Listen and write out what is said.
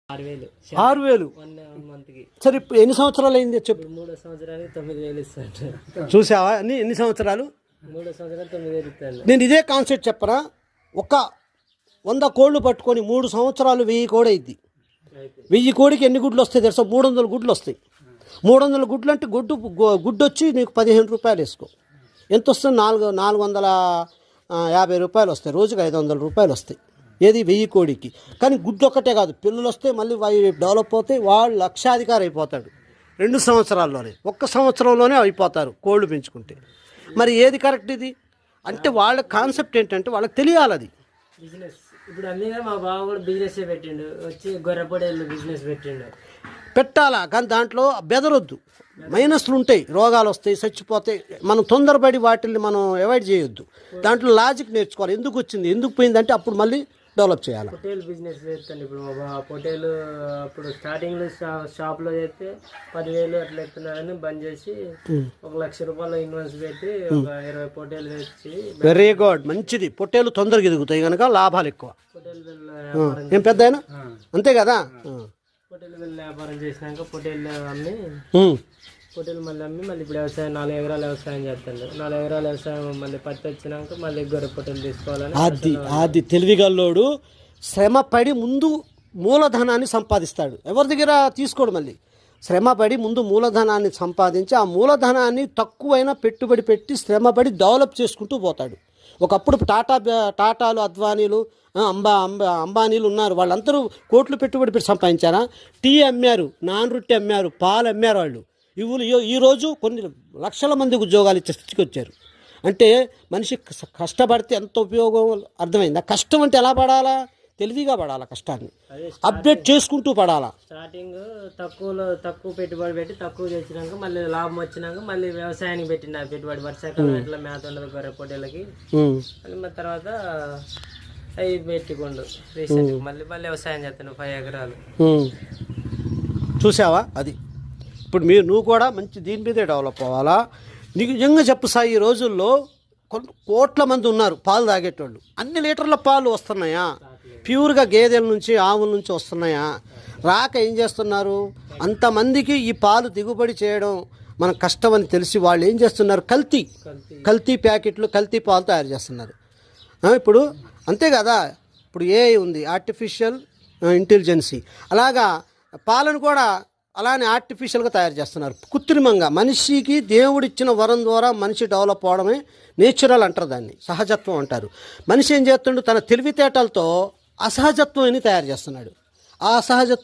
6,000 సరే ఇప్పుడు ఎన్ని సంవత్సరాలు అయింది చెప్పు. 3 సంవత్సరాలకి 9,000 ఇస్తాను. చూసావా ఎన్ని సంవత్సరాలు? 3 సంవత్సరాలు 9,000 ఇస్తాను. నేను ఇదే కాన్సెప్ట్ చెప్పరా, ఒక 100 కోళ్ళు పట్టుకొని 3 సంవత్సరాలు 1000 కోడి అయింది. 1000 కోడికి ఎన్ని గుడ్లు వస్తాయి తెలుసా? 300 గుడ్లు వస్తాయి. 300 గుడ్లు అంటే గుడ్డు వచ్చి నీకు 15 రూపాయలు వేసుకో, ఎంత వస్తుంది? 450 రూపాయలు వస్తాయి. రోజుకి 500 రూపాయలు వస్తాయి. ఏది 1000 కోడికి. కానీ గుడ్లు ఒక్కటే కాదు, పిల్లలు వస్తే మళ్ళీ డెవలప్ అవుతాయి. వాళ్ళు లక్షాధికారి అయిపోతాడు 2 సంవత్సరాల్లోనే. 1 సంవత్సరంలోనే అయిపోతారు కోళ్ళు పెంచుకుంటే. మరి ఏది కరెక్ట్ ఇది అంటే వాళ్ళ కాన్సెప్ట్ ఏంటంటే వాళ్ళకి తెలియాలి అది బిజినెస్. ఇప్పుడు అందుకే మా బావ కూడా బిజినెస్ పెట్టిండు, వచ్చి గొర్రెపొడేళ్ళు బిజినెస్ పెట్టాలా. కానీ దాంట్లో బెదరొద్దు, మైనస్లు ఉంటాయి, రోగాలు వస్తాయి, చచ్చిపోతాయి. మనం తొందరపడి వాటిని మనం అవాయిడ్ చేయొద్దు. దాంట్లో లాజిక్ నేర్చుకోవాలి, ఎందుకు వచ్చింది, ఎందుకు పోయిందంటే అప్పుడు మళ్ళీ డెవలప్ చేయాలి. పొటేల్ బిజినెస్ చేస్తాను ఇప్పుడు మా బావ. పొటేలు అప్పుడు స్టార్టింగ్లో షాప్లో చేస్తే 10,000 అట్లా ఎత్తున్నారని బంద్ చేసి 1,00,000 రూపాయలు ఇన్వెస్ట్ పెట్టి ఒక 20 పొటేలు తెచ్చి. వెరీ గుడ్, మంచిది. పొట్టేలు తొందరగా ఎదుగుతాయి కనుక లాభాలు ఎక్కువ. పొటేలు ఏం పెద్ద అయినా అంతే కదా. పొటేలు వ్యాపారం చేసినాక పొటేలు అమ్మి పొటేలు మళ్ళీ మళ్ళీ ఇప్పుడు వ్యవసాయం 4 ఎకరాల వ్యవసాయం చేస్తాడు. 4 ఎకరాల వ్యవసాయం మళ్ళీ పత్తి వచ్చినాక మళ్ళీ గొర్రె పొట్టేలు తీసుకోవాలని. అది తెలివిగల్లోడు శ్రమపడి ముందు మూలధనాన్ని సంపాదిస్తాడు. ఎవరి దగ్గర తీసుకోడు. మళ్ళీ శ్రమపడి ముందు మూలధనాన్ని సంపాదించి ఆ మూలధనాన్ని తక్కువైనా పెట్టుబడి పెట్టి శ్రమపడి డెవలప్ చేసుకుంటూ పోతాడు. ఒకప్పుడు టాటాలు, అద్వానీలు, అంబానీలు ఉన్నారు. వాళ్ళందరూ కోట్లు పెట్టుబడి పెట్టి సంపాదించారా? టీ అమ్మారు, నాన్ రొట్టె అమ్మారు, పాలు అమ్మారు. వాళ్ళు ఈరోజు కొన్ని లక్షల మందికి ఉద్యోగాలు ఇచ్చే స్థితికి వచ్చారు. అంటే మనిషి కష్టపడితే ఎంత ఉపయోగం అర్థమైందా? కష్టం అంటే ఎలా పడాలా? తెలివిగా పడాలా, కష్టాన్ని అప్డేట్ చేసుకుంటూ పడాలా. స్టార్టింగ్ తక్కువ పెట్టుబడి పెట్టి తక్కువ తెచ్చినాక మళ్ళీ లాభం వచ్చినాక మళ్ళీ వ్యవసాయానికి పెట్టిన పెట్టుబడి. వర్షాకాలం ఎట్లా మేత ఉండదు గొర్రె పొట్టేళ్ళకి. మళ్ళీ తర్వాత అవి పెట్టుకోండు రీసెంట్ మళ్ళీ వ్యవసాయం చేస్తాను 5 ఎకరాలు. చూసావా? అది ఇప్పుడు నువ్వు కూడా మంచి దీని మీదే డెవలప్ అవ్వాలా. నీకు నిజంగా చెప్పు సార్, ఈ రోజుల్లో కోట్ల మంది ఉన్నారు పాలు తాగేటోళ్ళు. అన్ని లీటర్ల పాలు వస్తున్నాయా? ప్యూర్గా గేదెల నుంచి, ఆవుల నుంచి వస్తున్నాయా? రాక ఏం చేస్తున్నారు? అంతమందికి ఈ పాలు దిగుబడి చేయడం మన కష్టం అని తెలిసి వాళ్ళు ఏం చేస్తున్నారు? కల్తీ ప్యాకెట్లు, కల్తీ పాలు తయారు చేస్తున్నారు. ఇప్పుడు అంతే కదా. ఇప్పుడు ఏఐ ఉంది, ఆర్టిఫిషియల్ ఇంటెలిజెన్సీ. అలాగా పాలను కూడా అలానే ఆర్టిఫిషియల్గా తయారు చేస్తున్నారు, కృత్రిమంగా. మనిషికి దేవుడిచ్చిన వరం ద్వారా మనిషి డెవలప్ అవడమే నేచురల్ అంటారు, దాన్ని సహజత్వం అంటారు. మనిషి ఏం చేస్తుండు? తన తెలివితేటలతో అసహజత్వం అని తయారు చేస్తున్నాడు. ఆ అసహజత్వం